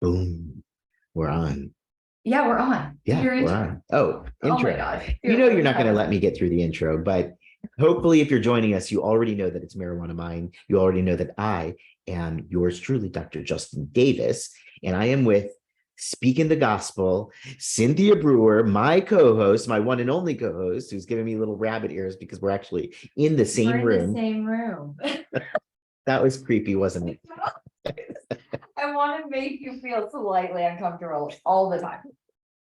Boom. We're on. Yeah, we're on. Yeah, we're on. Oh, Oh my intro. God. You know you're not going to let me get through the intro, but hopefully if you're joining us, you already know that it's Marijuana Mind. You already know that I am yours truly, Dr. Justin Davis, and I am with Speaking the Gospel, Cynthia Brewer, my co-host, my one and only co-host, who's giving me little rabbit ears because we're actually in the same room. The same room. That was creepy, wasn't it? I want to make you feel slightly uncomfortable all the time.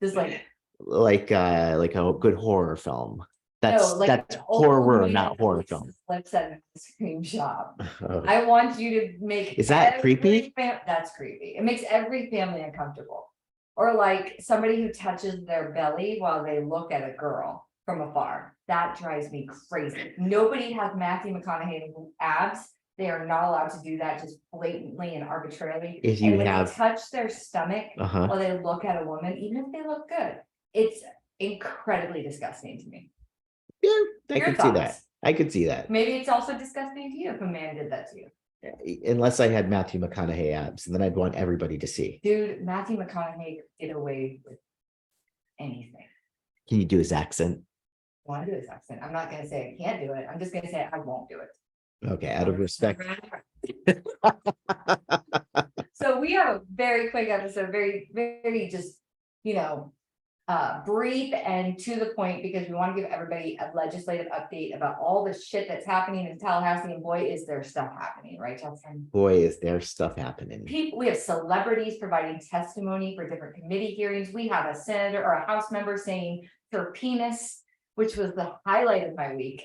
Just like a good horror film. That's horror, not horror film. Lips at an ice cream shop. Oh. I want you to make. Is that creepy? That's creepy. It makes every family uncomfortable. Or like somebody who touches their belly while they look at a girl from afar. That drives me crazy. Nobody has Matthew McConaughey abs. They are not allowed to do that just blatantly and arbitrarily. If you they touch their stomach while they look at a woman, even if they look good, it's incredibly disgusting to me. Yeah, I could see that. I could see that. Maybe it's also disgusting to you if a man did that to you. Unless I had Matthew McConaughey abs, and then I'd want everybody to see. Dude, Matthew McConaughey could get away with anything. Can you do his accent? I want to do his accent. I'm not going to say I can't do it. I'm just going to say I won't do it. Okay, out of respect. So we have a very quick episode, very, very just, brief and to the point, because we want to give everybody a legislative update about all the shit that's happening in Tallahassee, and boy, is there stuff happening, right, Justin? Boy, is there stuff happening. We have celebrities providing testimony for different committee hearings. We have a senator or a House member saying terpenes, which was the highlight of my week.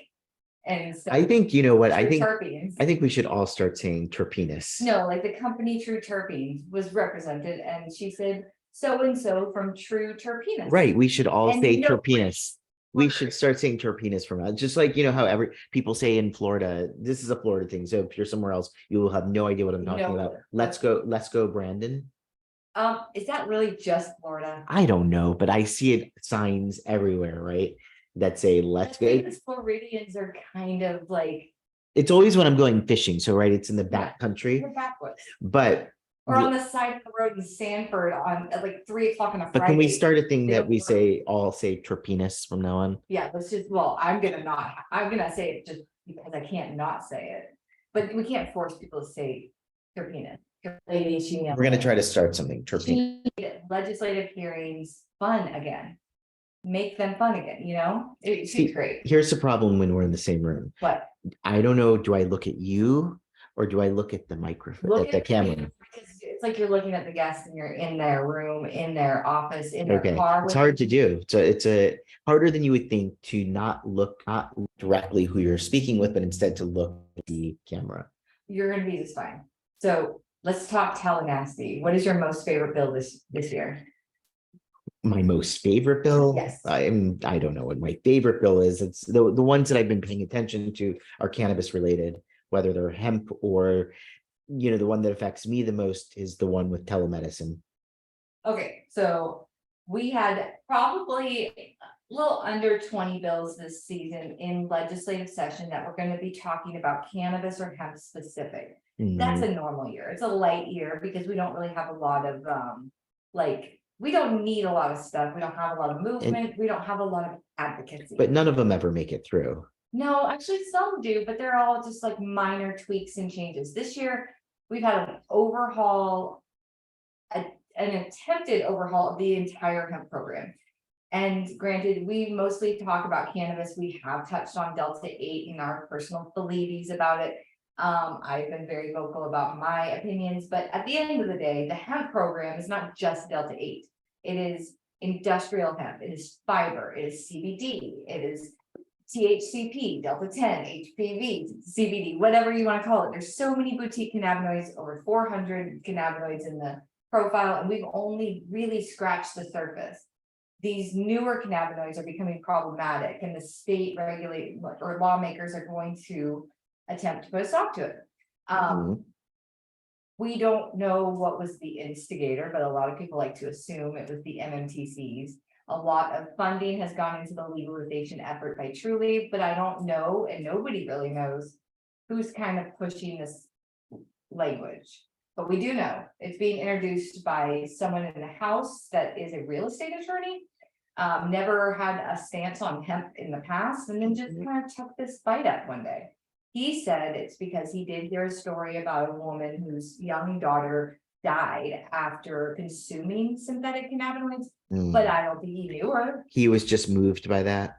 And so I think, you know what, I think we should all start saying terpenes. No, like the company True Terpenes was represented, and she said so-and-so from True Terpenes. Right, we should all say terpenes. We should start saying terpenes from us. Just like, how people say in Florida, this is a Florida thing. So if you're somewhere else, you will have no idea what I'm talking about. Let's go, Brandon. Is that really just Florida? I don't know, but I see it signs everywhere, right? That say let's go. Because Floridians are kind of like, it's always when I'm going fishing. So right, it's in the back country. The backwoods. But or on the side of the road in Sanford at like 3 o'clock on a Friday. But can we start a thing that we all say terpenes from now on? Yeah, let's just, I'm gonna say it just because I can't not say it. But we can't force people to say terpenes. We're gonna try to start something. Terpenes. Legislative hearings fun again. Make them fun again, it's great. Here's the problem when we're in the same room. What? I don't know, do I look at you or do I look at the microphone, at the camera? It's like you're looking at the guests and you're in their room, in their office, in their car. It's hard to do. So it's harder than you would think to not directly who you're speaking with, but instead to look at the camera. You're gonna be just fine. So let's talk Tallahassee. What is your most favorite bill this year? My most favorite bill? Yes. I don't know what my favorite bill is. It's the ones that I've been paying attention to are cannabis related, whether they're hemp or, the one that affects me the most is the one with telemedicine. Okay, so we had probably a little under 20 bills this season in legislative session that we're going to be talking about cannabis or hemp specific. That's a normal year. It's a light year because we don't really have a lot of we don't need a lot of stuff. We don't have a lot of movement. We don't have a lot of advocacy. But none of them ever make it through. No, actually some do, but they're all just like minor tweaks and changes. This year, we've had an overhaul, an attempted overhaul of the entire hemp program. And granted, we mostly talk about cannabis. We have touched on Delta 8 in our personal beliefs about it. I've been very vocal about my opinions, but at the end of the day, the hemp program is not just Delta 8. It is industrial hemp, it is fiber, it is CBD, it is THCP, Delta 10, HPV, CBD, whatever you want to call it. There's so many boutique cannabinoids, over 400 cannabinoids in the profile, and we've only really scratched the surface. These newer cannabinoids are becoming problematic, and the state regulate or lawmakers are going to attempt to put a stop to it. We don't know what was the instigator, but a lot of people like to assume it was the MMTCs. A lot of funding has gone into the legalization effort by Trulieve, but I don't know, and nobody really knows who's kind of pushing this language. But we do know it's being introduced by someone in the House that is a real estate attorney. Never had a stance on hemp in the past, and then just kind of took this bite up one day. He said it's because he did hear a story about a woman whose young daughter died after consuming synthetic cannabinoids, but I don't think he knew her. He was just moved by that.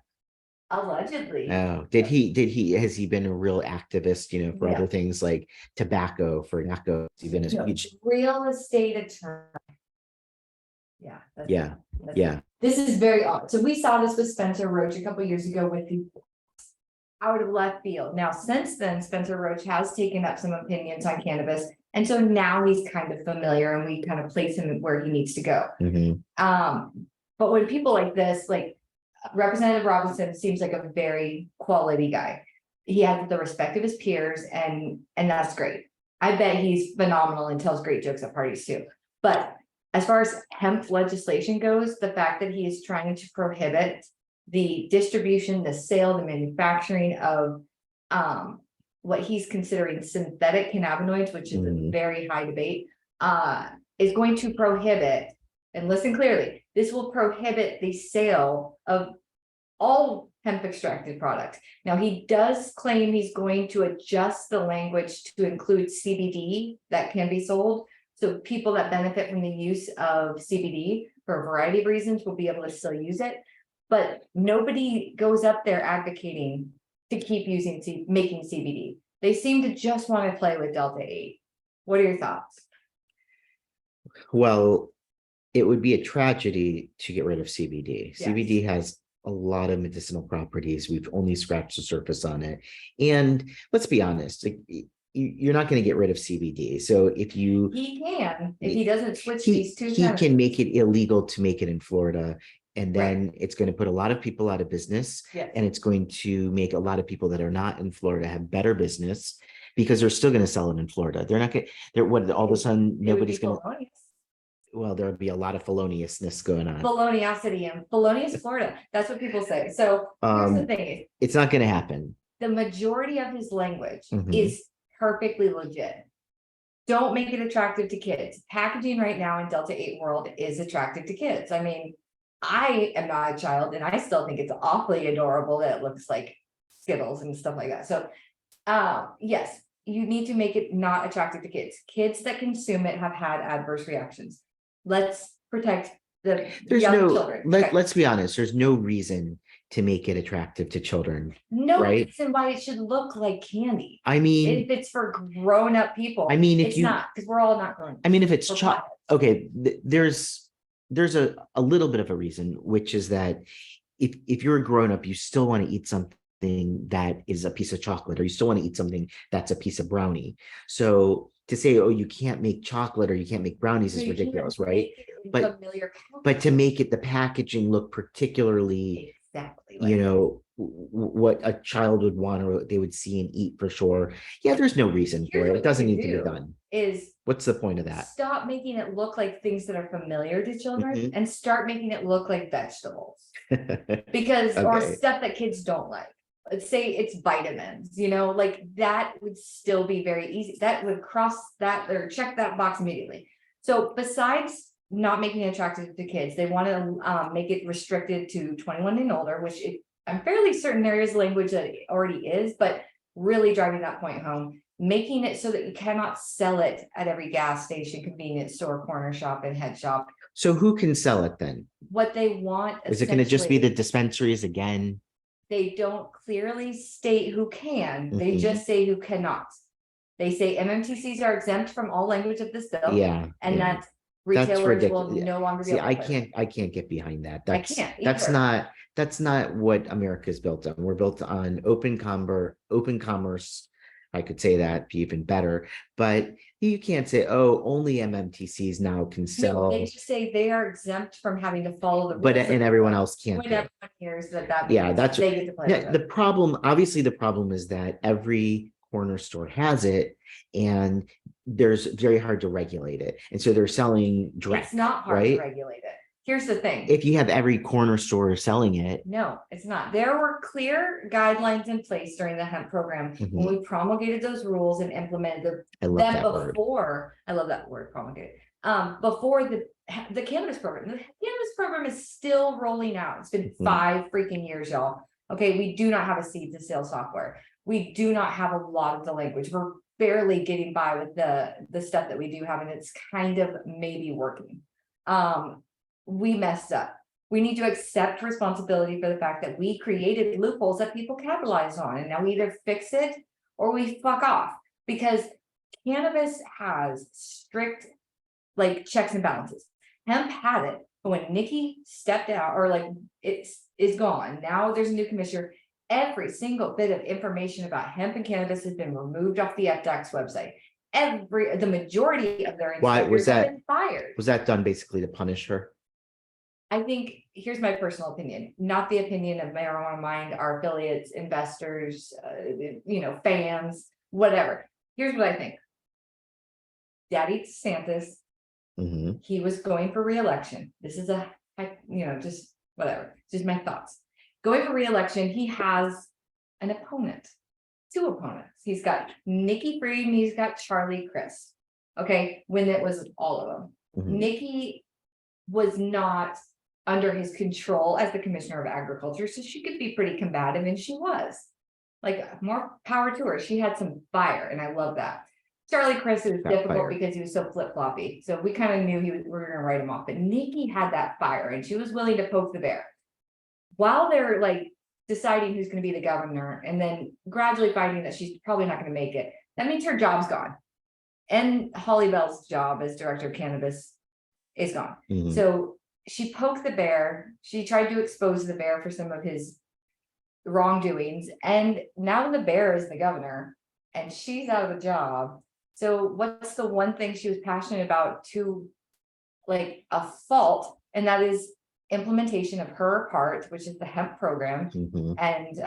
Allegedly. Oh, has he been a real activist, for other things like tobacco, for NACO? He's been a huge real estate attorney. Yeah. Yeah. This is very odd. So we saw this with Spencer Roach a couple years ago with the out of left field. Now, since then, Spencer Roach has taken up some opinions on cannabis. And so now he's kind of familiar and we kind of place him where he needs to go. But when people like this, like Representative Robinson seems like a very quality guy. He has the respect of his peers and that's great. I bet he's phenomenal and tells great jokes at parties too. But as far as hemp legislation goes, the fact that he is trying to prohibit the distribution, the sale, the manufacturing of what he's considering synthetic cannabinoids, which is a very high debate, is going to prohibit, and listen clearly, this will prohibit the sale of all hemp extracted products. Now, he does claim he's going to adjust the language to include CBD that can be sold. So people that benefit from the use of CBD for a variety of reasons will be able to still use it. But nobody goes up there advocating to keep making CBD. They seem to just want to play with Delta 8. What are your thoughts? Well, it would be a tragedy to get rid of CBD. Yes. CBD has a lot of medicinal properties. We've only scratched the surface on it. And let's be honest, you're not going to get rid of CBD. So if he doesn't switch these two, he can make it illegal to make it in Florida. And then it's going to put a lot of people out of business. Yes. And it's going to make a lot of people that are not in Florida have better business because they're still going to sell it in Florida. They're not going to, all of a sudden, nobody's going to, well, there'll be a lot of feloniousness going on. Feloniosity and felonious Florida. That's what people say. So here's the thing. It's not going to happen. The majority of his language is perfectly legit. Don't make it attractive to kids. Packaging right now in Delta 8 world is attractive to kids. I mean, I am not a child and I still think it's awfully adorable that it looks like Skittles and stuff like that. So yes, you need to make it not attractive to kids. Kids that consume it have had adverse reactions. Let's protect the young children. Let's be honest, there's no reason to make it attractive to children. No reason why it should look like candy. I mean, if it's for grown-up people, I mean, it's not, because we're all not grown. I mean, if it's okay, there's a little bit of a reason, which is that if you're a grown-up, you still want to eat something that is a piece of chocolate, or you still want to eat something that's a piece of brownie. So to say, oh, you can't make chocolate or you can't make brownies is ridiculous, right? But to make it, the packaging look particularly, what a child would want or they would see and eat for sure. Yeah, there's no reason for it. It doesn't need to be done. What's the point of that? Stop making it look like things that are familiar to children and start making it look like vegetables. Because or stuff that kids don't like. Let's say it's vitamins, like that would still be very easy. That would cross that or check that box immediately. So besides not making it attractive to kids, they want to make it restricted to 21 and older, which I'm fairly certain there is language that it already is, but really driving that point home, making it so that you cannot sell it at every gas station, convenience store, corner shop, and head shop. So who can sell it then? What they want is it going to just be the dispensaries again? They don't clearly state who can, they just say who cannot. They say MMTCs are exempt from all language of this bill. And that retailers will no longer be able to I can't get behind that. I can't either. That's not what America is built on. We're built on open commerce. I could say that be even better, but you can't say, oh, only MMTCs now can sell. No, they just say they are exempt from having to follow the rules. But and everyone else can't. When everyone hears that that's they get to play with the problem. Obviously, the problem is that every corner store has it, and there's very hard to regulate it, and so they're selling direct. It's not hard to regulate it. here's the thing. if you have every corner store selling it. No, it's not. There were clear guidelines in place during the hemp program when we promulgated those rules and implemented I love them that word. before. I love that word, promulgated. Before the cannabis program. The cannabis program is still rolling out. It's been 5 freaking years, y'all. Okay, we do not have a seed to sale software. We do not have a lot of the language. We're barely getting by with the stuff that we do have, and it's kind of maybe working. We messed up. We need to accept responsibility for the fact that we created loopholes that people capitalized on, and now we either fix it or we fuck off, because cannabis has strict like checks and balances. Hemp had it, but when Nikki stepped out, or like it's gone, now there's a new commissioner. Every single bit of information about hemp and cannabis has been removed off the FDAC's website. The majority of their Why was inspectors have that? been fired. Was that done basically to punish her? I think, here's my personal opinion, not the opinion of Marijuana Mind, our affiliates, investors, fans, whatever. Here's what I think. Daddy DeSantis, he was going for re-election. This is just whatever, just my thoughts. Going for re-election, he has an opponent, 2 opponents. He's got Nikki Fried and he's got Charlie Crist. Okay, when it was all of them. Nikki was not under his control as the commissioner of agriculture, so she could be pretty combative, and she was. Like, more power to her. She had some fire, and I love that. Charlie Crist was difficult because he was so flip-floppy, so we kind of knew we were going to write him off. But Nikki had that fire, and she was willing to poke the bear. While they're like deciding who's going to be the governor, and then gradually finding that she's probably not going to make it, that means her job's gone. And Holly Bell's job as director of cannabis is gone. So she poked the bear. She tried to expose the bear for some of his wrongdoings. And now the bear is the governor and she's out of a job. So what's the one thing she was passionate about to like a fault? And that is implementation of her part, which is the hemp program, and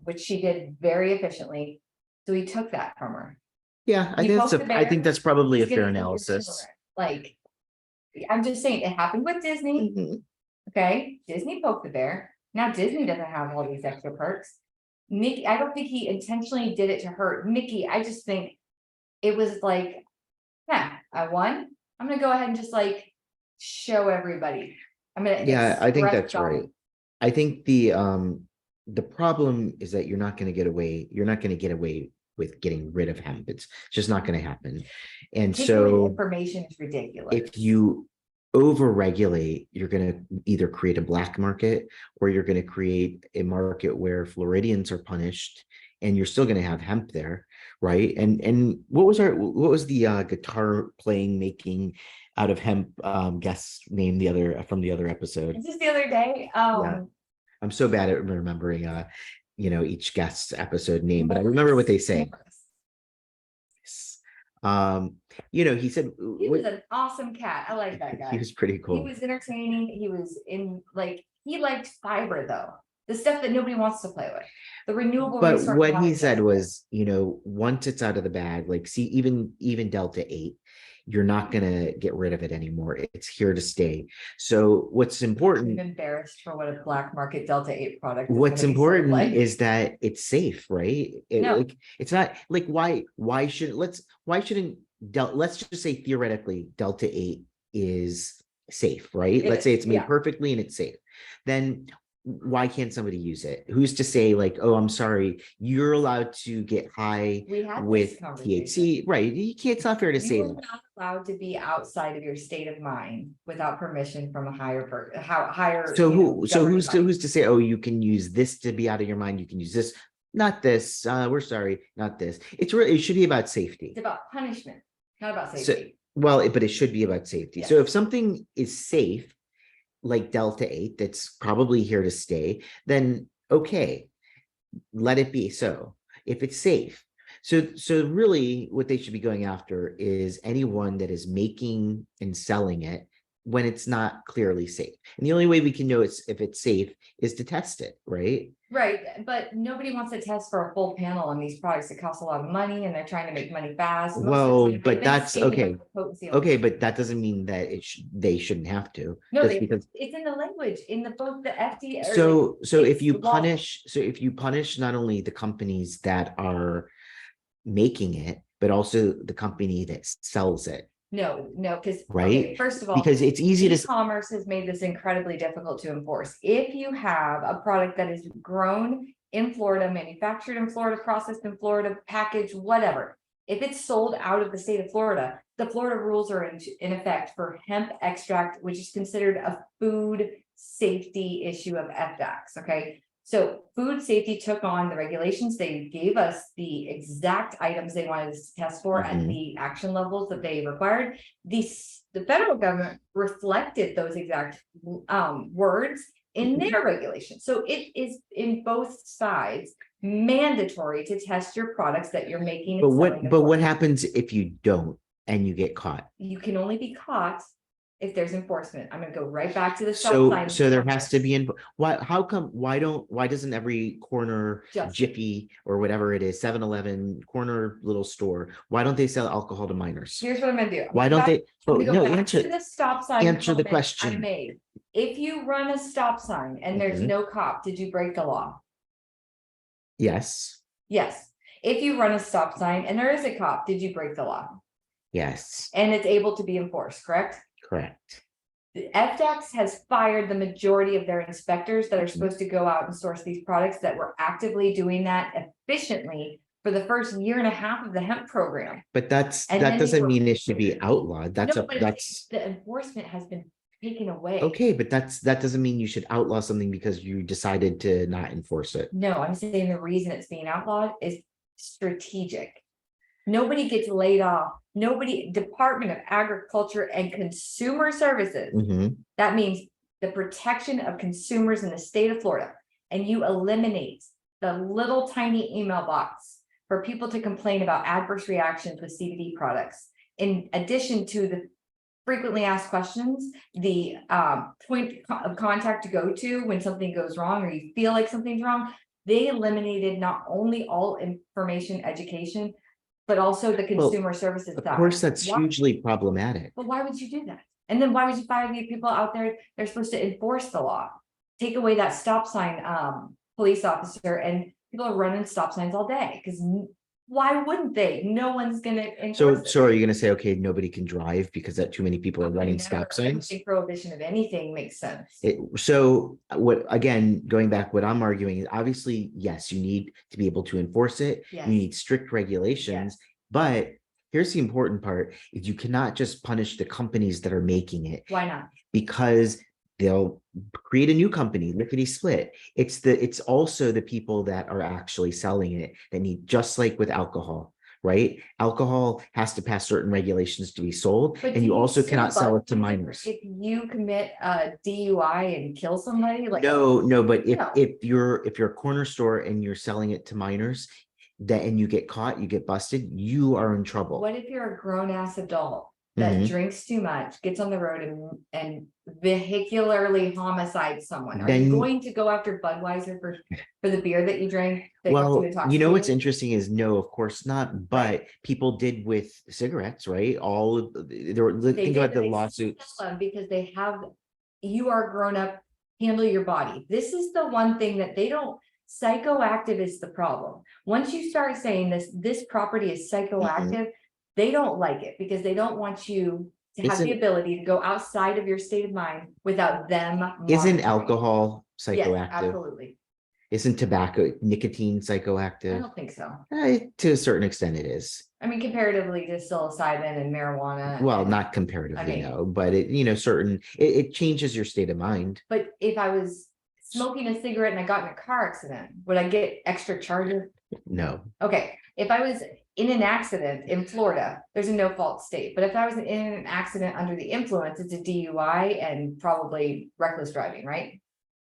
which she did very efficiently. So he took that from her. Yeah, I think that's probably a fair analysis. Like, I'm just saying, it happened with Disney. Okay, Disney poked the bear. Now Disney doesn't have all these extra perks. Nikki, I don't think he intentionally did it to hurt Nikki. I just think it was like, yeah, I won. I'm gonna go ahead and just like show everybody. I think that's right. I think the problem is that you're not going to get away with getting rid of hemp. It's just not going to happen. And so information is ridiculous. If you over-regulate, you're going to either create a black market or you're going to create a market where Floridians are punished, and you're still going to have hemp there, right? And what was the guitar playing making out of hemp guest name from the other episode? Is this the other day? Yeah. I'm so bad at remembering each guest's episode name, but I remember what they say. He said he was an awesome cat. I like that guy. He was pretty cool. He was entertaining. He was he liked fiber though. The stuff that nobody wants to play with. The renewable. But what he said was, once it's out of the bag, like see, even Delta 8, you're not going to get rid of it anymore. It's here to stay. So what's important, I'm embarrassed for what a black market Delta 8 product is. What's important is that it's safe, right? Like, it's not like, why shouldn't let's just say theoretically Delta 8 is safe, right? Let's say it's made perfectly and it's safe. Then why can't somebody use it? Who's to say like, oh, I'm sorry, you're allowed to get high with THC, right? You can't, it's not fair to say that. You're not allowed to be outside of your state of mind without permission from a higher So who's to say, oh, you can use this to be out of your mind, you can use this, not this, we're sorry, not this. It should be about safety. It's about punishment, not about safety. But it should be about safety. Yes. So if something is safe, like Delta 8, that's probably here to stay, then okay, let it be so. If it's safe. So really what they should be going after is anyone that is making and selling it when it's not clearly safe. And the only way we can know if it's safe is to test it, right? Right, but nobody wants to test for a full panel on these products. It costs a lot of money and they're trying to make money fast. Most of the Well, time, they've but been that's scaling up okay. the potency on Okay, it. but that doesn't mean that they shouldn't have to. No, Just because it's in the language, in the both the FDA. Or so if it's you law. punish not only the companies that are making it, but also the company that sells it, No, because, right? okay, first of all, Because it's easy to e-commerce has made this incredibly difficult to enforce. If you have a product that is grown in Florida, manufactured in Florida, processed in Florida, packaged, whatever. If it's sold out of the state of Florida, the Florida rules are in effect for hemp extract, which is considered a food safety issue of FDAX, okay? So food safety took on the regulations. They gave us the exact items they wanted us to test for at the action levels that they required. The federal government reflected those exact words in their regulations. So it is in both sides mandatory to test your products that you're making. But and selling what happens if you don't and you get caught? You can only be caught if there's enforcement. I'm gonna go right back to the stop So sign. there has to be why doesn't every corner Just- Jiffy or whatever it is, 7-Eleven corner little store, why don't they sell alcohol to minors? Here's what I'm gonna do. Why don't they? I'm Oh, gonna go no, back answer to the stop sign answer the comment I question. made. If you run a stop sign and there's Mhm. no cop, did you break the law? Yes. Yes. If you run a stop sign and there is a cop, did you break the law? Yes. And it's able to be enforced, correct? Correct. The FDAX has fired the majority of their inspectors that are supposed to go out and source these products that were actively doing that efficiently for the first year and a half of the hemp program. But that And then they doesn't were- mean it should be outlawed. No, but That's the enforcement has been taken away. okay, but that doesn't mean you should outlaw something because you decided to not enforce it. No, I'm saying the reason it's being outlawed is strategic. Nobody gets laid off. Department of Agriculture and Consumer Services. Mhm. That means the protection of consumers in the state of Florida. And you eliminate the little tiny email box for people to complain about adverse reactions with CBD products. In addition to the frequently asked questions, the point of contact to go to when something goes wrong or you feel like something's wrong, they eliminated not only all information education, but also the consumer services. Of course, that's Why? hugely problematic. But why would you do that? And then why would you fire the people out there? They're supposed to enforce the law. Take away that stop sign police officer, and people are running stop signs all day because why wouldn't they? No one's gonna enforce it. So are you going to say, okay, nobody can drive because that too many people are running stop signs? I think prohibition of anything makes sense. So what, again, going back, what I'm arguing is obviously, yes, you need to be able to enforce it. Yes. You need strict regulations, but here's the important part is you cannot just punish the companies that are making it. Why not? Because they'll create a new company, lickety split. It's also the people that are actually selling it that need, just like with alcohol, right? Alcohol has to pass certain regulations to be sold, But and you also cannot sell it to bust minors. if you commit a DUI and kill somebody, like No, but No. if you're a corner store and you're selling it to minors, and you get caught, you get busted, you are in trouble. what if you're a grown-ass adult that Mhm. drinks too much, gets on the road and vehicularly homicides someone? Are Then- you going to go after Budweiser for the beer that you drank? that got Well, you you know what's intoxicated? interesting is no, of course not. But people did with cigarettes, right? They Think did, about but the they lawsuits. still because they have, you are grown up, handle your body. This is the one thing that they don't, psychoactive is the problem. Once you start saying this property is psychoactive, they don't like it because they don't want you to have the Isn't- ability to go outside of your state of mind without them. Isn't monitoring. alcohol Yes, psychoactive? absolutely. Isn't tobacco, nicotine I psychoactive? don't think so. To a certain extent, it is. I mean, comparatively to psilocybin and marijuana. Well, and- not comparatively, mean- no, but it changes your state of mind. But if I was smoking a cigarette and I got in a car accident, would I get extra charges? No, Okay, if I was in an accident in Florida, there's a no fault state, but if I was in an accident under the influence, it's a DUI and probably reckless driving, right?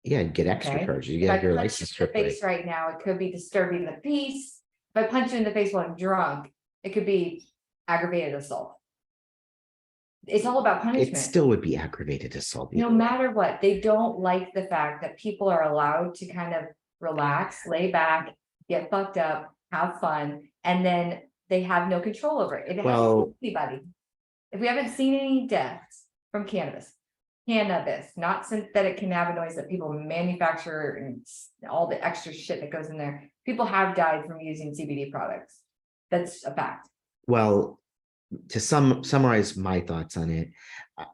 yeah, you get extra Okay. charges. You If I get your punch you license in the stripped away. face right now, it could be disturbing the peace. If I punch you in the face while I'm drunk, it could be aggravated assault. It's all about It punishment. still would be aggravated assault. No either way. matter what, they don't like the fact that people are allowed to kind of relax, lay back, get fucked up, have fun, and then they have no control over it. It hasn't Well- killed anybody. If we haven't seen any deaths from cannabis, not synthetic cannabinoids that people manufacture and all the extra shit that goes in there. People have died from using CBD products. That's a fact. Well, to summarize my thoughts on it,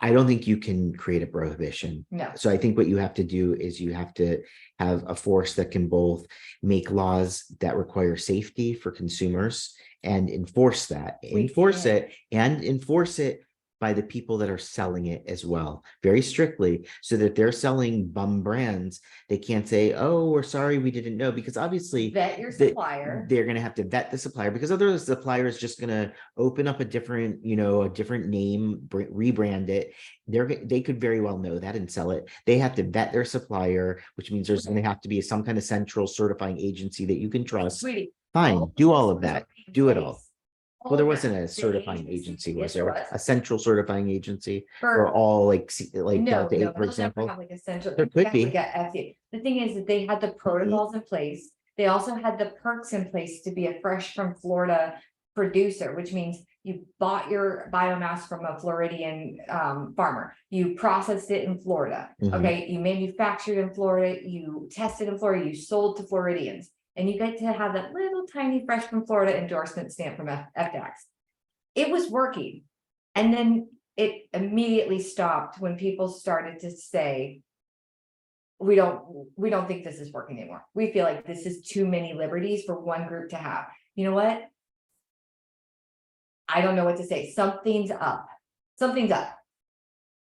I don't think you can create a prohibition. No. So I think what you have to do is you have to have a force that can both make laws that require safety for consumers and enforce that, enforce it by the people that are selling it as well, very strictly, so that they're selling bum brands. They can't say, oh, we're sorry, we didn't know, because obviously Vet your supplier. they're going to have to vet the supplier, because other supplier is just going to open up a different, a different name, rebrand it. They could very well know that and sell it. They have to vet their supplier, which means there's going to have to be some kind of central certifying agency that you can trust. Sweetie. Fine, do all of that. Do it all. Well, there of wasn't that. a The certifying agency, was yes, there? was. A central certifying agency for For all like no, Delta 8, no, for they'll never example? have like a central. There could be. Like a FDA. The thing is that they had the protocols in place. They also had the perks in place to be a fresh from Florida producer, which means you bought your biomass from a Floridian farmer. You processed it in Florida. Mhm. Okay, you manufactured in Florida, you tested in Florida, you sold to Floridians, and you get to have that little tiny fresh from Florida endorsement stamp from FDAX. It was working. And then it immediately stopped when people started to say, we don't think this is working anymore. We feel like this is too many liberties for one group to have. You know what? I don't know what to say. Something's up. Something's up.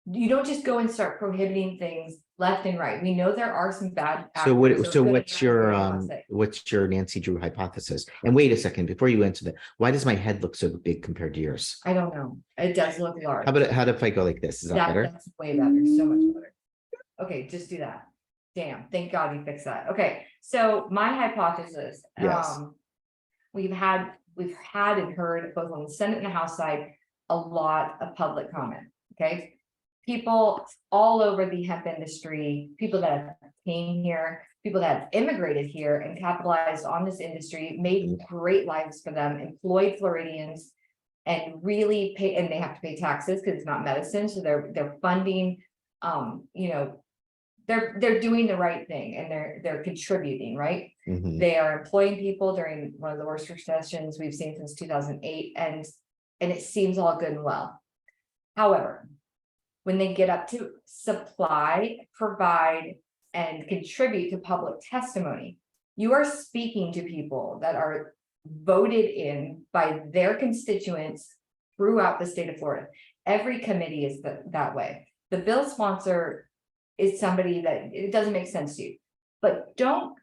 You don't just go and start prohibiting things left and right. We know there are some bad So actors or good what's your actors, I'll say. what's your Nancy Drew hypothesis? And wait a second, before you answer that, why does my head look so big compared to yours? I don't know. It does look large. How if I go like this? Is that better? That's way better. So much better. Okay, just do that. Damn, thank God you fixed that. Okay, so my hypothesis, Yes. we've had and heard both on the Senate and the House side a lot of public comment. Okay, people all over the hemp industry, people that have came here, people that have immigrated here and capitalized on this industry, made great lives for them, employed Floridians, and really pay, and they have to pay taxes because it's not medicine, so they're funding, they're doing the right thing and they're contributing, right? Mhm. They are employing people during one of the worst recessions we've seen since 2008, and it seems all good and well. However, when they get up to supply, provide, and contribute to public testimony, you are speaking to people that are voted in by their constituents throughout the state of Florida. Every committee is that way. The bill sponsor is somebody that it doesn't make sense to you, but don't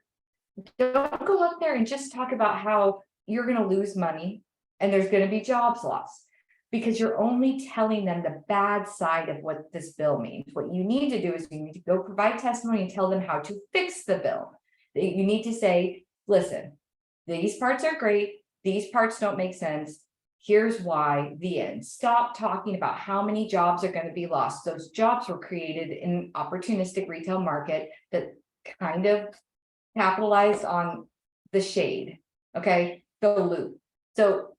go up there and just talk about how you're going to lose money and there's going to be jobs lost, because you're only telling them the bad side of what this bill means. What you need to do is you need to go provide testimony and tell them how to fix the bill. You need to say, listen, these parts are great, these parts don't make sense. Here's why, the end. Stop talking about how many jobs are going to be lost. Those jobs were created in an opportunistic retail market that kind of capitalized on the shade, okay, the loop. So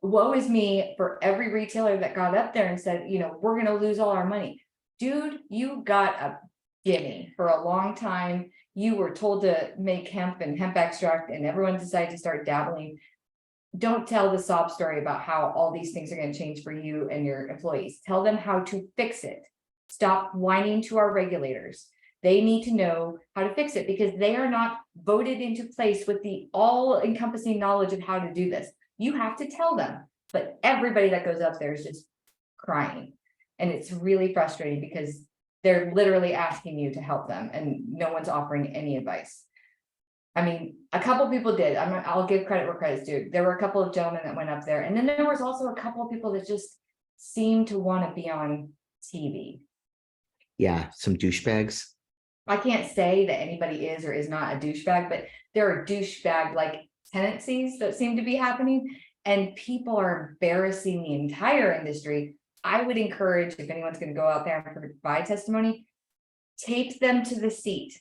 woe is me for every retailer that got up there and said, we're going to lose all our money. Dude, you got a gimme for a long time. You were told to make hemp and hemp extract, and everyone decided to start dabbling. Don't tell the sob story about how all these things are going to change for you and your employees. Tell them how to fix it. Stop whining to our regulators. They need to know how to fix it because they are not voted into place with the all-encompassing knowledge of how to do this. You have to tell them, but everybody that goes up there is just crying. And it's really frustrating because they're literally asking you to help them and no one's offering any advice. I mean, a couple people did. I'll give credit where credit's due. There were a couple of gentlemen that went up there, and then there was also a couple of people that just seemed to want to be on TV. Yeah, some douchebags. I can't say that anybody is or is not a douchebag, but there are douchebag-like tendencies that seem to be happening, and people are embarrassing the entire industry I would encourage, if anyone's gonna go out there and provide testimony, tape them to the seat.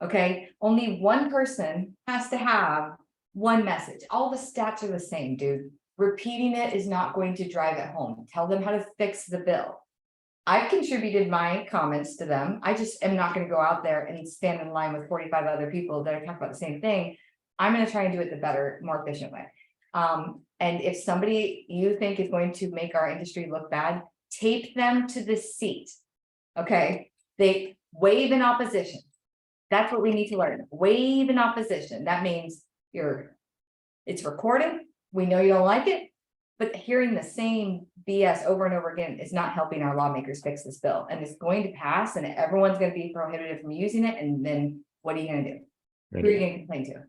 Okay, only one person has to have one message. All the stats are the same, dude. Repeating it is not going to drive it home. Tell them how to fix the bill. I've contributed my comments to them. I just am not gonna go out there and stand in line with 45 other people that are talking about the same thing. I'm gonna try and do it the better, more efficient way. And if somebody you think is going to make our industry look bad, tape them to the seat. Okay, they wave in opposition. That's what we need to learn. Wave in opposition. That means it's recorded. We know you don't like it, but hearing the same BS over and over again is not helping our lawmakers fix this bill. And it's going to pass and everyone's going to be prohibited from using it. And then what are you going to do? Who are you going to complain to?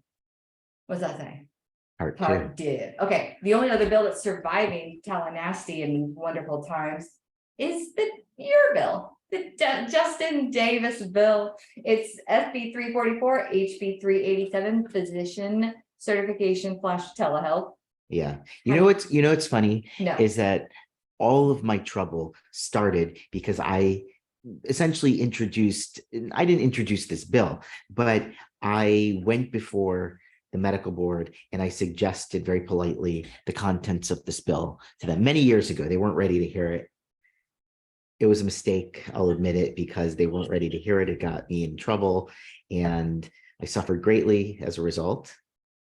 What's that saying? Part Did. Okay. The only other bill that's surviving Tallahassee and wonderful times is your bill. The Justin Davis bill. It's SB 344, HB 387, physician certification / telehealth. Yeah. What's funny No. is that all of my trouble started because I essentially I didn't introduce this bill, but I went before the medical board and I suggested very politely the contents of this bill to them many years ago. They weren't ready to hear it. It was a mistake, I'll admit it, because they weren't ready to hear it. It got me in trouble and I suffered greatly as a result.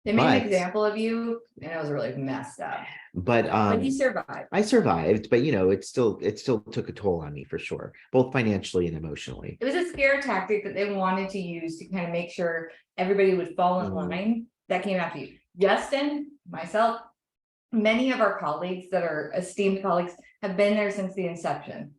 They made an example of you and it was really messed up. But you survived. I survived, but it still took a toll on me for sure, both financially and emotionally. It was a scare tactic that they wanted to use to kind of make sure everybody would fall in line. That came after you. Justin, myself, many of our colleagues that are esteemed colleagues have been there since the inception.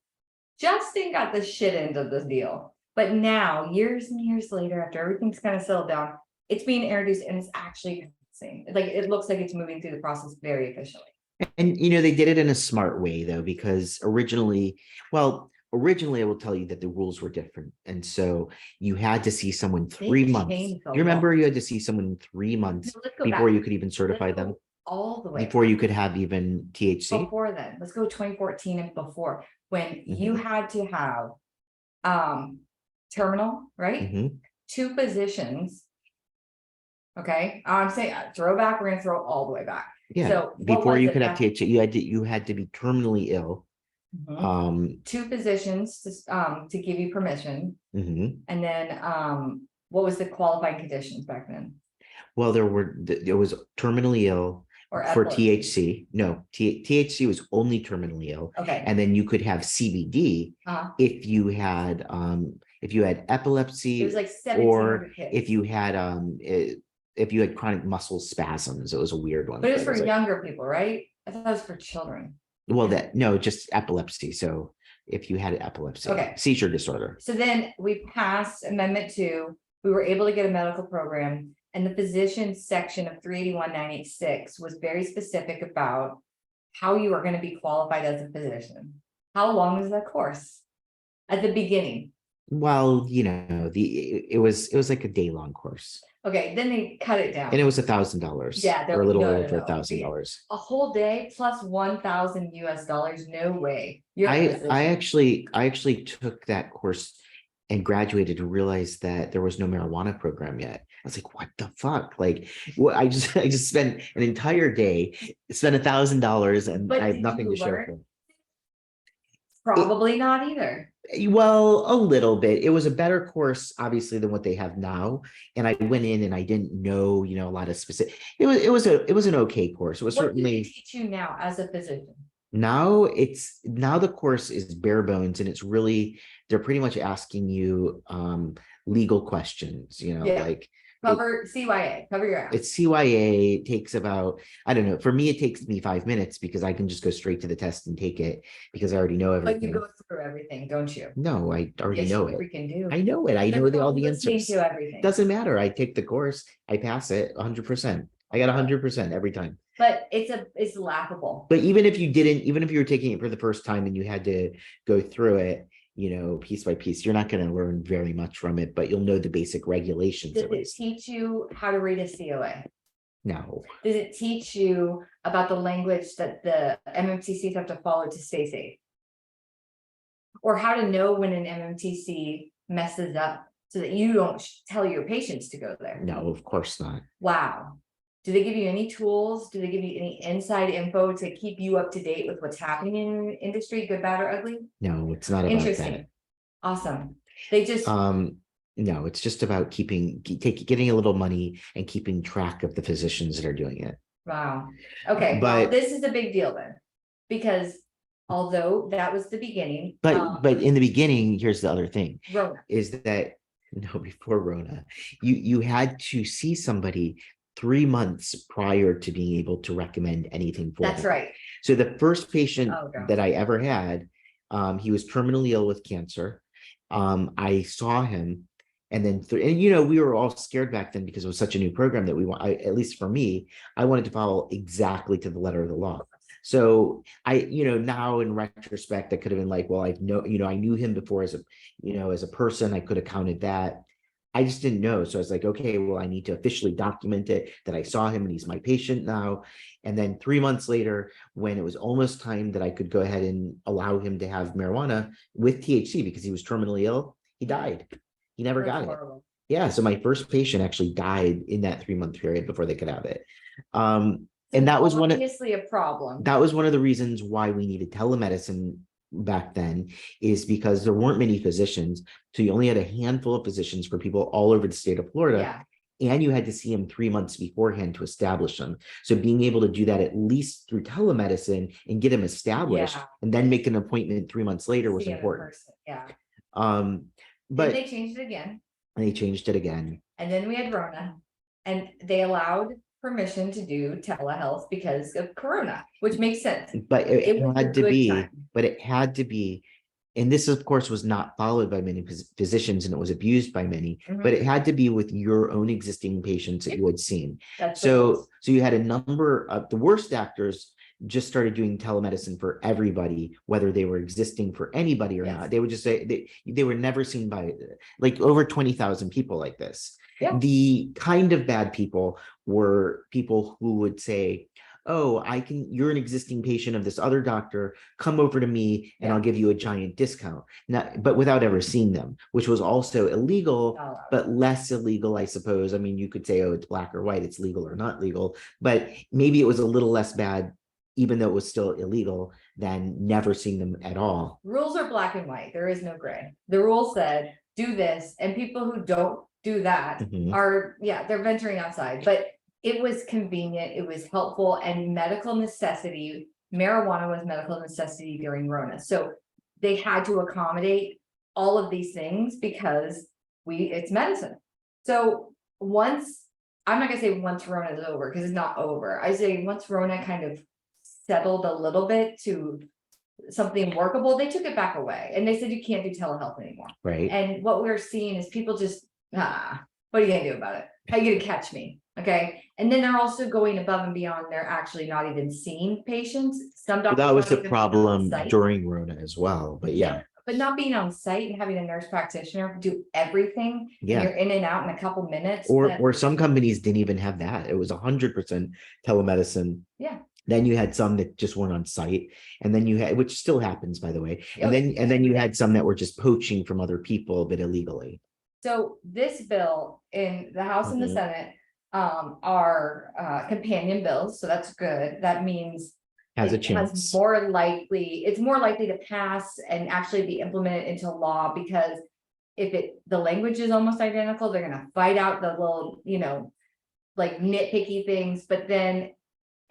Justin got the shit end of this deal. But now, years and years later, after everything's kind of settled down, it's being introduced and it's actually passing. Like it looks like it's moving through the process very efficiently. And they did it in a smart way though, because originally I will tell you that the rules were different. And so you had to see someone 3 months. You remember you had to see someone 3 months before you could even certify them? All the way before you could have even THC? Before then, let's go 2014 and before, when you had to have terminal, right? 2 positions. Okay, I'm saying throw back, we're gonna throw all the way back. Yeah, so before you could have THC, you had to be terminally ill. 2 positions to give you permission. And then what was the qualifying conditions back then? Well, there was terminally ill or for THC. No, THC was only terminally ill. Okay. And then you could have CBD if you had epilepsy. It was like 1700 kids. If you had chronic muscle spasms. It was a weird one. But it was for younger people, right? I thought it was for children. Well, just epilepsy. So if you had epilepsy, seizure disorder. So then we passed Amendment 2. We were able to get a medical program, and the physician section of 381-986 was very specific about how you are going to be qualified as a physician. How long is that course? At the beginning. Well, it was like a day-long course. Okay, then they cut it down. And it was $1,000. Yeah, or a little over $1,000. A whole day plus $1,000 US. No way. I actually took that course and graduated and realized that there was no marijuana program yet. I was like, what the fuck? Like, I just spent an entire day, spent $1,000, and I have nothing to show for it. Probably not either. Well, a little bit. It was a better course, obviously, than what they have now. And I went in and I didn't know, a lot of specific. It was an okay course. It was certainly. What do they teach you now as a physician? Now the course is bare bones, and it's really, they're pretty much asking you legal questions, like. Cover CYA, cover your ass. It's CYA. It takes about, I don't know. For me, it takes me 5 minutes because I can just go straight to the test and take it because I already know everything. But you go through everything, don't you? No, I already know it. Do. I know it. I know all the answers. To everything. Doesn't matter. I take the course. I pass it 100%. I got 100% every time. But it's laughable. But even if you were taking it for the first time and you had to go through it, piece by piece, you're not going to learn very much from it, but you'll know the basic regulations. Does it teach you how to read a COA? No, Does it teach you about the language that the MMTCs have to follow to stay safe? Or how to know when an MMTC messes up so that you don't tell your patients to go there? no, of course not. Wow. Do they give you any tools? Do they give you any inside info to keep you up to date with what's happening in the industry, good, bad, or ugly? No, it's not about that. Interesting. Awesome. They just, No, it's just about getting a little money and keeping track of the physicians that are doing it. wow. Okay, well, But this is a big deal then. Because although that was the beginning. but in the beginning, here's the other thing, Rona. is that no, before Rona, you had to see somebody 3 months prior to being able to recommend anything for That's them. right. So the first patient Oh, God. that I ever had, he was terminally ill with cancer. I saw him, and then and we were all scared back then because it was such a new program that we want. At least for me, I wanted to follow exactly to the letter of the law. So now in retrospect, I could have been like, well, I knew him before as a person. I could have counted that. I just didn't know. So I was like, okay, well, I need to officially document it that I saw him and he's my patient now. And then 3 months later, when it was almost time that I could go ahead and allow him to have marijuana with THC because he was terminally ill, he died. He never got it. Yeah. So my first patient actually died in that 3-month period before they could have it. And that was obviously a problem. That was one of the reasons why we needed telemedicine back then, is because there weren't many physicians. So you only had a handful of physicians for people all over the state of Florida. Yeah. And you had to see them 3 months beforehand to establish them. So being able to do that at least through telemedicine and get them established, and then make an appointment 3 months later was important. Yeah. But they changed it again. They changed it again. And then we had Rona, and they allowed permission to do telehealth because of Corona, which makes sense. But it had to be, time. but it had to be. And this, of course, was not followed by many physicians, and it was abused by many, but it had to be with your own existing patients that you had seen. So you had a number of the worst actors just started doing telemedicine for everybody, whether they were existing for anybody or not. They would just say they were never seen by like over 20,000 people like this. The kind of bad people were people who would say, oh, you're an existing patient of this other doctor, come over to me and I'll give you a giant discount. But without ever seeing them, which was also illegal, but less illegal, I suppose. I mean, you could say, oh, it's black or white, it's legal or not legal, but maybe it was a little less bad, even though it was still illegal, than never seeing them at all. Rules are black and white. There is no gray. The rule said, do this. And people who don't do that are, they're venturing outside. But it was convenient, it was helpful, and medical necessity. Marijuana was medical necessity during Rona. So they had to accommodate all of these things because it's medicine. So I'm not gonna say once Rona is over, because it's not over. I say once Rona kind of settled a little bit to something workable, they took it back away and they said you can't do telehealth anymore. Right. And what we're seeing is people just, what are you gonna do about it? How are you gonna catch me? Okay. And then they're also going above and beyond. They're actually not even seeing patients. Some doctors. That was a problem during Rona as well. But but not being on site and having a nurse practitioner do everything. Yeah. And you're in and out in a couple minutes. Or some companies didn't even have that. It was 100% telemedicine. Yeah. Then you had some that just weren't on site, and then you had, which still happens, by the way. And then you had some that were just poaching from other people, but illegally. So this bill in the House and the Senate are companion bills. So that's good. That means has a chance. It's more likely to pass and actually be implemented into law, because if the language is almost identical, they're gonna fight out the little, like nitpicky things, but then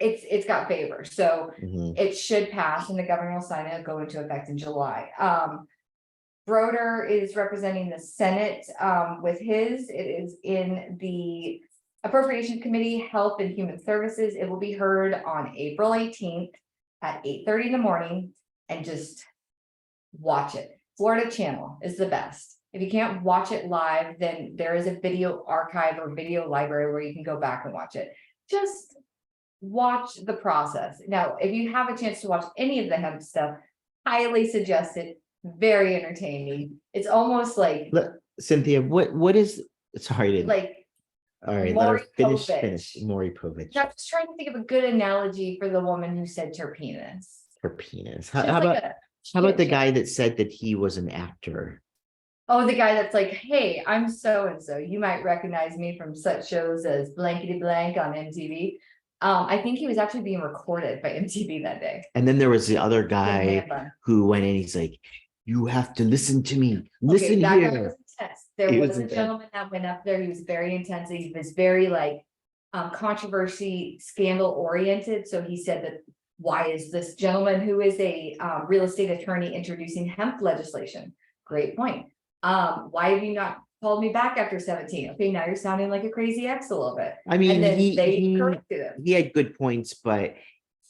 it's got favor. So it should pass and the governor will sign it and go into effect in July. Broder is representing the Senate with his. It is in the Appropriation Committee, Health and Human Services. It will be heard on April 18th at 8:30 in the morning, and just watch it. Florida Channel is the best. If you can't watch it live, then there is a video archive or video library where you can go back and watch it. Just watch the process. Now, if you have a chance to watch any of the hemp stuff, highly suggest it. Very entertaining. It's almost like Cynthia, what is, sorry to like All right, let her Maury finish. Povich. Maury Povich. I was trying to think of a good analogy for the woman who said her penis. Her penis. She's How like about a the chit chat. guy that said that he was an actor? Oh, the guy that's like, hey, I'm so and so. You might recognize me from such shows as Blankety Blank on MTV. I think he was actually being recorded by MTV that day. And then there was the other Getting man guy bun. who went in, he's like, you have to listen to me. Okay, Listen that guy here. was intense. There He was was a intense. gentleman that went up there. He was very intense. He was very like controversy, scandal oriented. So he said that why is this gentleman who is a real estate attorney introducing hemp legislation? Great point. Why have you not called me back after 17? Okay, now you're sounding like a crazy ex a little bit. I mean, And then they corrected him. he had good points, but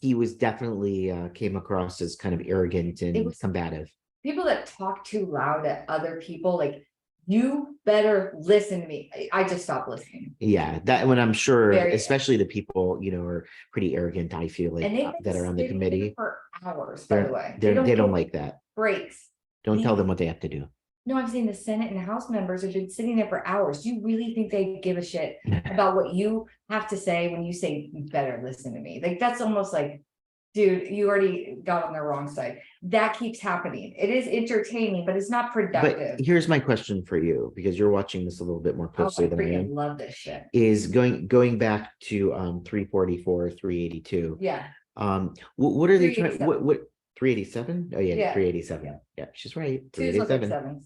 he was definitely came across as kind of arrogant and combative. People that talk too loud at other people, like, you better listen to me. I just stopped listening. Yeah, that when I'm sure, Very especially the people, are pretty arrogant, I feel like, And they've that are on the been sitting committee. for hours, by the way. They don't get like that. breaks. Don't tell them what they have to do. No, I'm saying the Senate and House members have been sitting there for hours. Do you really think they give a shit about what you have to say when you say, you better listen to me? Like, that's almost like, dude, you already got on the wrong side. That keeps happening. It is entertaining, but it's not productive. But here's my question for you, because you're watching this a little bit more closely than I am. Love this shit. Is going back to 344, 382. Yeah. What are they trying? What 387? Oh yeah, 387. Yeah, she's right. 387.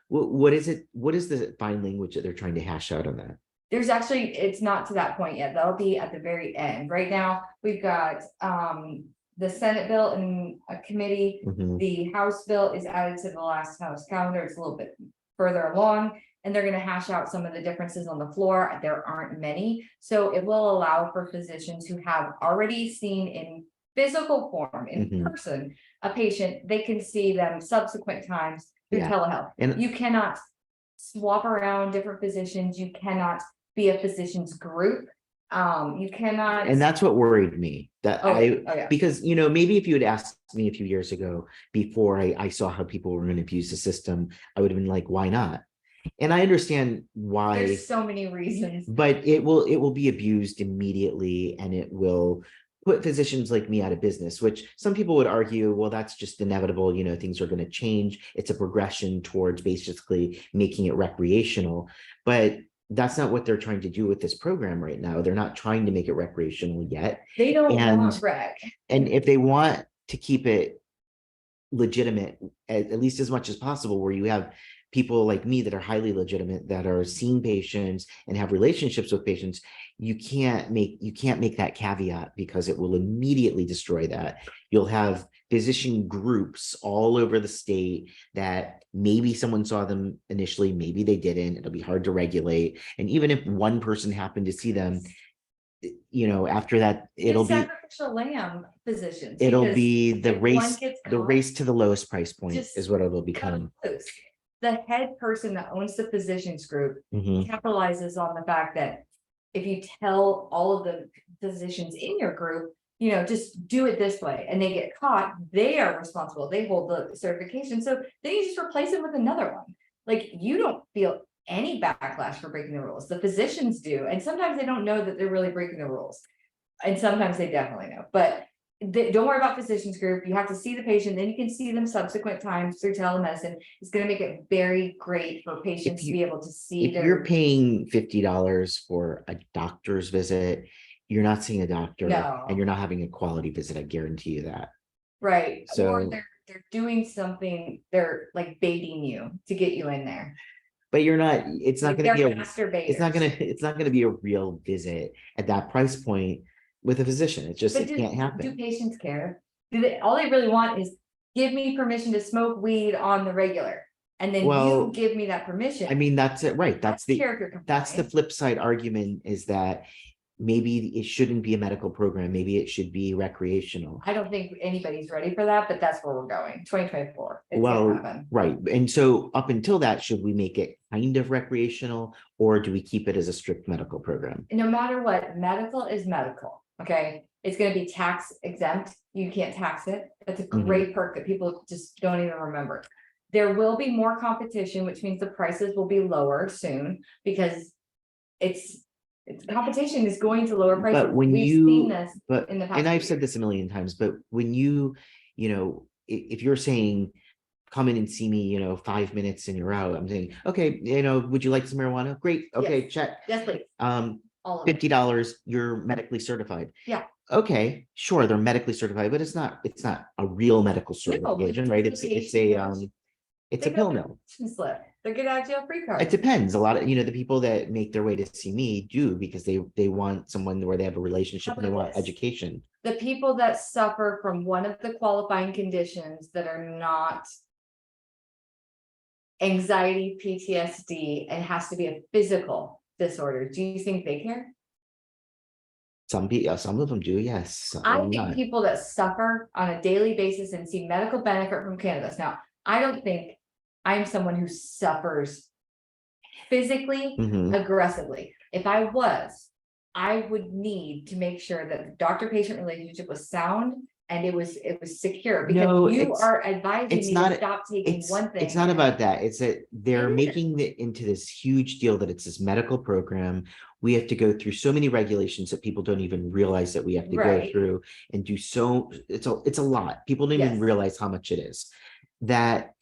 What is it? What is the fine language that they're trying to hash out on that? There's actually, it's not to that point yet. That'll be at the very end. Right now, we've got the Senate bill in a committee. The House bill is added to the last House calendar. It's a little bit further along, and they're going to hash out some of the differences on the floor. There aren't many, so it will allow for physicians who have already seen in physical form, in person, a patient. They can see them subsequent times through telehealth. And you cannot swap around different physicians. You cannot be a physician's group. You cannot. And that's what worried me, that because, maybe if you had asked me a few years ago, before I saw how people were going to abuse the system, I would have been like, why not? And I understand why. There's so many reasons. But it will be abused immediately, and it will put physicians like me out of business, which some people would argue, well, that's just inevitable. Things are going to change. It's a progression towards basically making it recreational. But that's not what they're trying to do with this program right now. They're not trying to make it recreational yet. They don't want rec. And if they want to keep it legitimate, at least as much as possible, where you have people like me that are highly legitimate, that are seeing patients and have relationships with patients, you can't make that caveat, because it will immediately destroy that. You'll have physician groups all over the state that maybe someone saw them initially, maybe they didn't. It'll be hard to regulate. And even if one person happened to see them, after that, it'll be sacrificial lamb physicians. It'll be the race to the lowest price point is what it'll become. The head person that owns the physicians group capitalizes on the fact that if you tell all of the physicians in your group, just do it this way, and they get caught, they are responsible. They hold the certification. So then you just replace it with another one. Like, you don't feel any backlash for breaking the rules. The physicians do. And sometimes they don't know that they're really breaking the rules. And sometimes they definitely know. But don't worry about physicians group. You have to see the patient, then you can see them subsequent times through telemedicine. It's going to make it very great for patients to be able to see. If you're paying $50 for a doctor's visit, you're not seeing a doctor, and you're not having a quality visit. I guarantee you that. Right. So, or they're doing something. They're like baiting you to get you in there. But you're not. It's not going to be It's not going to be a real visit at that price point with a physician. It can't happen. Do patients care? All they really want is, give me permission to smoke weed on the regular, and then you give me that permission. I mean, that's it, right? That's the flip side argument, is that maybe it shouldn't be a medical program. Maybe it should be recreational. I don't think anybody's ready for that, but that's where we're going. 2024. Right. And so up until that, should we make it kind of recreational, or do we keep it as a strict medical program? No matter what, medical is medical. Okay. It's going to be tax exempt. You can't tax it. That's a great perk that people just don't even remember. There will be more competition, which means the prices will be lower soon, because competition is going to lower prices. But when We've seen you, this but, in the past and I've few said years. this a million times, but when you know, if you're saying, come in and see me, 5 minutes and you're out, I'm saying, okay, would you like some marijuana? Great. Okay, Yes. check. Yes, please. All of it. $50, you're medically certified. Yeah. Okay, sure, they're medically certified, but it's not a real medical certification, right? It's a pill mill. Slip. They're get out of jail free card. It depends. A lot of, the people that make their way to see me do because they want someone where they have a relationship and they want education. The people that suffer from one of the qualifying conditions that are not anxiety, PTSD, and has to be a physical disorder, do you think they care? Some of them do, yes. I Some think not. people that suffer on a daily basis and see medical benefit from cannabis. Now, I don't think I'm someone who suffers physically, Mhm. aggressively. If I was, I would need to make sure that the doctor-patient relationship was sound and it was secure, No, because you it's- are advising it's me not- to stop taking one thing. It's not and- about that. It's that they're It is. making it into this huge deal that it's this medical program. We have to go through so many regulations that people don't even realize that we have to go Right. through and do so. It's a lot. People don't even Yes. realize how much it is. That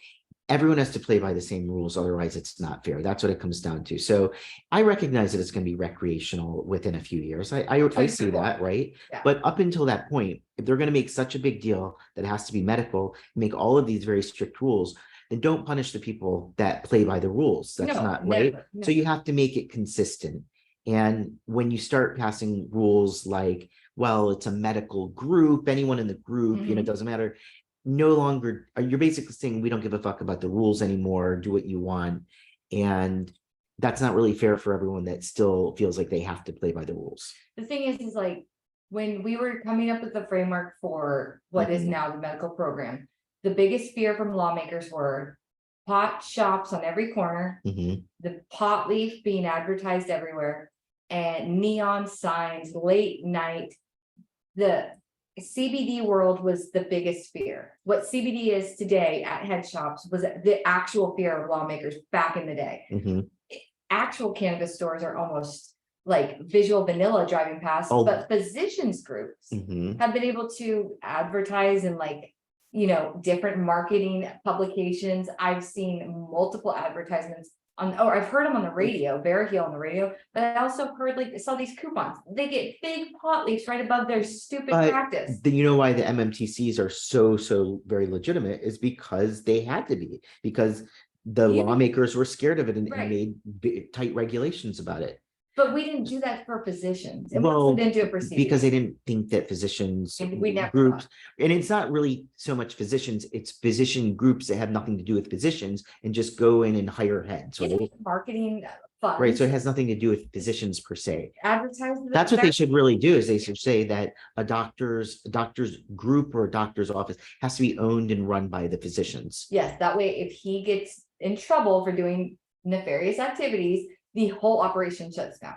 everyone has to play by the same rules, otherwise it's not fair. That's what it comes down to. So I recognize that it's going to be recreational within a few years. I see that, right? Yeah. But up until that point, if they're going to make such a big deal that it has to be medical, make all of these very strict rules, then don't punish the people that play by the rules. That's No, not never, right. no. So you have to make it consistent. And when you start passing rules like, well, it's a medical group, anyone in the group, Mhm. it doesn't matter. No longer, you're basically saying we don't give a fuck about the rules anymore, do what you want. And that's not really fair for everyone that still feels like they have to play by the rules. The thing is like, when we were coming up with the framework for what is Mhm. now the medical program, the biggest fear from lawmakers were pot shops on every corner, Mhm. the pot leaf being advertised everywhere, and neon signs, late night. The CBD world was the biggest fear. What CBD is today at head shops was the actual fear of lawmakers back in the day. Mhm. Actual cannabis stores are almost like visual vanilla driving past, Oh. but physicians groups Mhm. have been able to advertise in like, different marketing publications. I've seen multiple advertisements or I've heard them on the radio, Hill on the radio, but I also heard like, saw these coupons. They get big pot leaves right above their stupid But practice. you know why the MMTCs are so very legitimate is because they had to be, because the You- lawmakers were scared of it and Right. made tight regulations about it. But we didn't do that for physicians, and Well, we didn't do it for CBD. because they didn't think that physicians And we never groups, thought. and it's not really so much physicians, it's physician groups that have nothing to do with physicians and just go in and hire heads, It's right? marketing funds. Right, so it has nothing to do with physicians per se. Advertise. That's what they should really do, is they should say that a doctor's group or a doctor's office has to be owned and run by the physicians. Yes, that way if he gets in trouble for doing nefarious activities, the whole operation shuts down.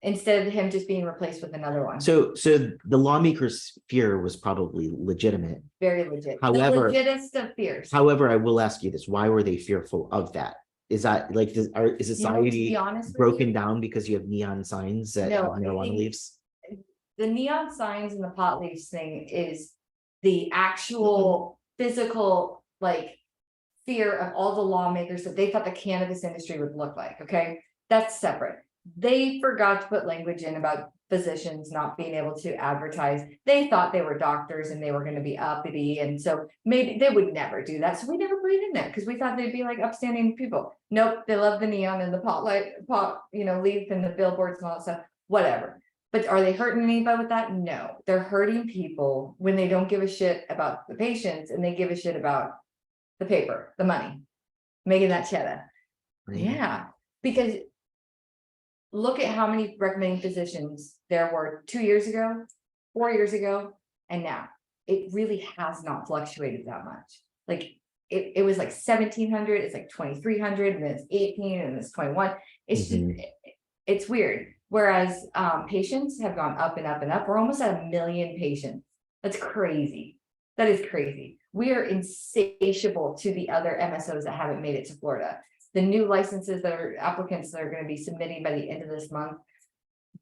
Instead of him just being replaced with another one. So the lawmakers' fear was probably legitimate. Very legit. However- The legitest of fears. However, I will ask you this, why were they fearful of that? Is that like, is To society be honest with broken you, down because you have neon signs that No, have I marijuana think- leaves? the neon signs and the pot leaves thing is the actual physical, like, fear of all the lawmakers that they thought the cannabis industry would look like, okay? That's separate. They forgot to put language in about physicians not being able to advertise. They thought they were doctors and they were gonna be uppity, and so maybe they would never do that, so we never put it in there, because we thought they'd be like upstanding people. Nope, they love the neon and the pot leaf and the billboards and all that stuff, whatever. But are they hurting anybody with that? No, they're hurting people when they don't give a shit about the patients and they give a shit about the paper, the money, making that cheddar. Right? Yeah, because look at how many recommending physicians there were 2 years ago, 4 years ago, and now. It really has not fluctuated that much. Like, it was like 1,700, it's like 2,300, and then it's 18, and it's 21. It's just, Mhm. it's weird. Whereas patients have gone up and up and up. We're almost at 1 million patients. That's crazy. That is crazy. We are insatiable to the other MSOs that haven't made it to Florida. the new licenses that are applicants that are gonna be submitting by the end of this month.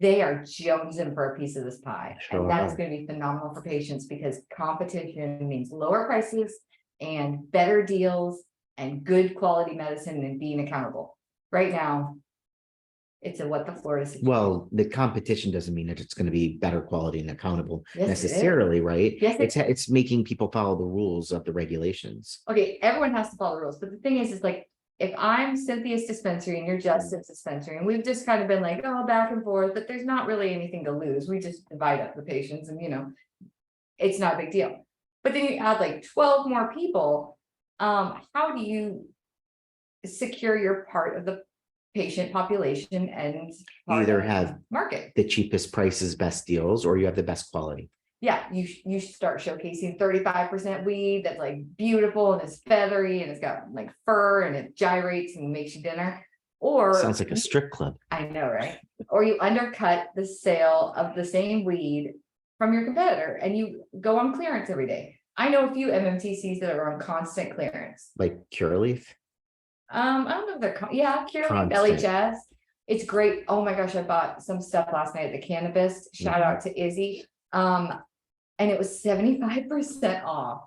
They are jonesing for a piece of this pie, Sure and that's are. gonna be phenomenal for patients because competition means lower prices and better deals and good quality medicine and being accountable. Right now, it's a what the Florida situation. Well, the competition doesn't mean that it's going to be better quality and accountable Yes, it is. necessarily, right? Yes, It's making people follow the rules of the regulations. Okay, everyone has to follow the rules, but the thing is like, if I'm Cynthia's dispensary and you're Justin's dispensary, and we've just kind of been like, oh, back and forth, but there's not really anything to lose. We just divide up the patients and, it's not a big deal. But then you add like 12 more people, how do you secure your part of the patient population and You part either of the have market? the cheapest prices, best deals, or you have the best quality. Yeah, you start showcasing 35% weed that's like beautiful and it's feathery and it's got like fur and it gyrates and makes you dinner. Or Sounds like a strip club. I know, right? Or you undercut the sale of the same weed from your competitor and you go on clearance every day. I know a few MMTCs that are on constant clearance. Like Curaleaf. I don't know if they're, yeah, Curaleaf, Constant. LHS. It's great. Oh my gosh, I bought some stuff last night at the cannabis. Shout out to Izzy. And it was 75% off.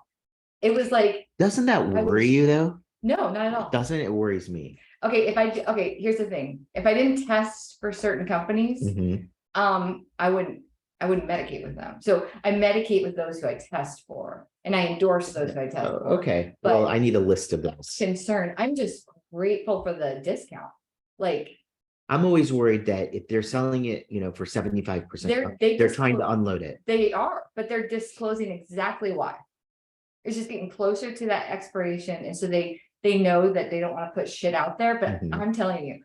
It was like, Doesn't that worry you though? no, not at all. Doesn't it? Worries me. Okay, okay, here's the thing. If I didn't test for certain companies, Mhm. I wouldn't medicate with them. So I medicate with those who I test for, and I endorse those who I test Oh, for. okay. But Well, I need a list of those. concern. I'm just grateful for the discount. Like, I'm always worried that if they're selling it, for 75%, they're trying to unload it. They are, but they're disclosing exactly why. It's just getting closer to that expiration, and so they know that they don't want to put shit out there. But Mhm. I'm telling you,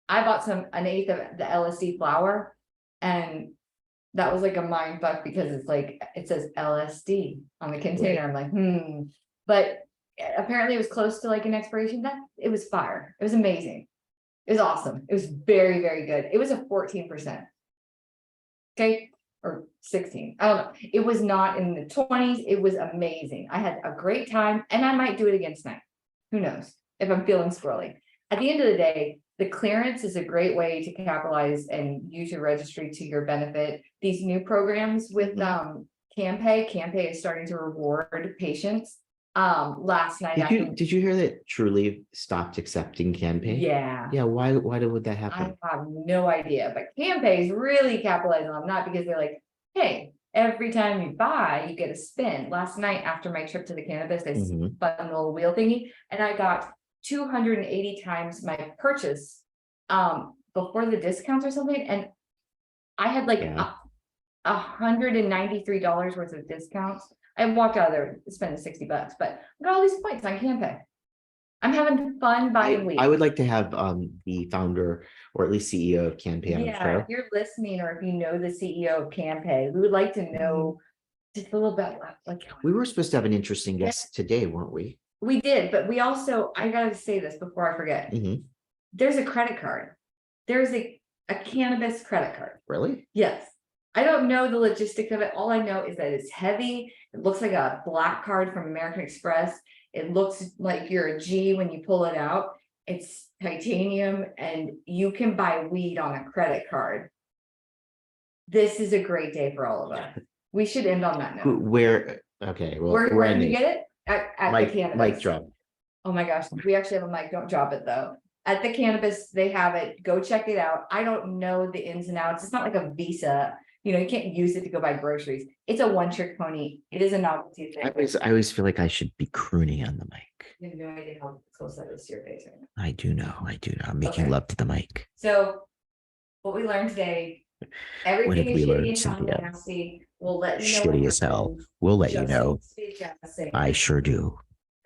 I bought an eighth of the LSD flower, and that was like a mind fuck because it's like it says LSD on the container. I'm like, but apparently it was close to like an expiration. That it was fire. It was amazing. It was awesome. It was very, very good. It was a 14%. Okay. Or 16. I don't know. It was not in the 20s. It was amazing. I had a great time and I might do it again tonight. Who knows if I'm feeling squirrely. At the end of the day, the clearance is a great way to capitalize and use your registry to your benefit. These new programs with CanPay is starting to reward patients. Last night Did you hear that Trulieve stopped accepting CanPay? Yeah. Yeah, why would that happen? I have no idea, but CanPay is really capitalizing on that because they're like, hey, every time you buy, you get a spin. Last night after my trip to the cannabis, they spun the little wheel thingy and I got 280 times my purchase before the discounts or something. And I had like $193 worth of discounts. I walked out of there spending $60, but I got all these points on CanPay. I'm having fun buying weed. I would like to have the founder or at least CEO of CanPay on the show. If you're listening or if you know the CEO of CanPay, we would like to know just a little bit like we were supposed to have an interesting guest today, weren't we? We did, but we also, I gotta say this before I forget. There's a credit card. There's a cannabis credit card. Really? Yes. I don't know the logistics of it. All I know is that it's heavy. It looks like a black card from American Express. It looks like you're a G when you pull it out. It's titanium and you can buy weed on a credit card. This is a great day for all of us. We should end on that note. Okay, well, where did you get it? At the cannabis. Mic drop. Oh my gosh, we actually have a mic. Don't drop it though. At the cannabis, they have it. Go check it out. I don't know the ins and outs. It's not like a Visa. You can't use it to go buy groceries. It's a one-trick pony. It is a novelty thing. I always feel like I should be crooning on the mic. You have no idea how close that is to your face right now. I do know. I'm making love to the mic. So what we learned today, everything is shitty in Tallahassee. We'll let you know. Shitty as hell. We'll let you know. I sure do.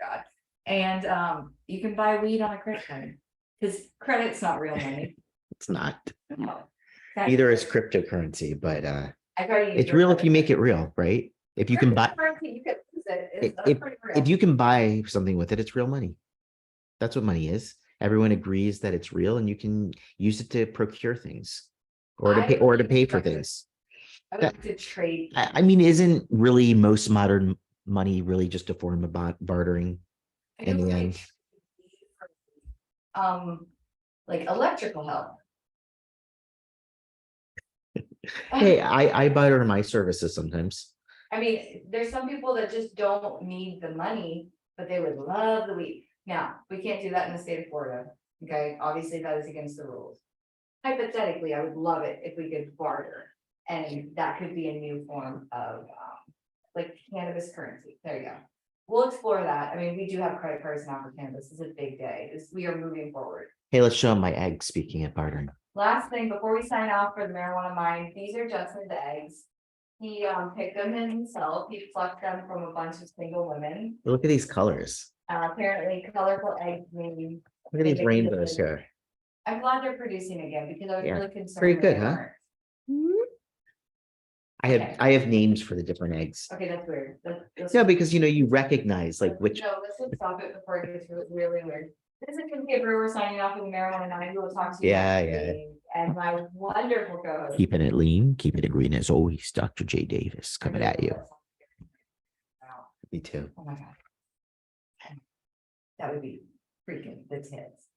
God. And you can buy weed on a credit card because credit's not real money. It's not. No. Neither is cryptocurrency, but it's real if you make it real, right? If you can buy, if you can buy something with it, it's real money. That's what money is. Everyone agrees that it's real, and you can use it to procure things, or to pay for things. I would like to trade. I mean, isn't really most modern money really just a form of bartering in the end? like electrical help. Hey, I barter my services sometimes. I mean, there's some people that just don't need the money, but they would love the weed. Now, we can't do that in the state of Florida, okay? Obviously, that is against the rules. Hypothetically, I would love it if we could barter, and that could be a new form of, like cannabis currency. There you go. We'll explore that. I mean, we do have credit cards now for cannabis. This is a big day. We are moving forward. Hey, let's show them my eggs, speaking of bartering. Last thing, before we sign off for the marijuana mine, these are Justin's eggs. He picked them himself. He plucked them from a bunch of single women. Look at these colors. Apparently colorful eggs mean. Look at these rainbows here. I'm glad they're producing again because I was Yeah, really concerned. pretty that good, they huh? weren't. Okay. I have names for the different eggs. Okay, that's weird. No, because you recognize like which. No, let's just stop it before it gets really weird. This is Cynthia Brewer signing off with Marijuana 9. We will talk to you. Yeah, next yeah. week. And my wonderful co-host. Keeping it lean, keeping it green as always. Dr. J. Davis coming at you. Wow. Me too. Oh my God. That would be freaking the tits.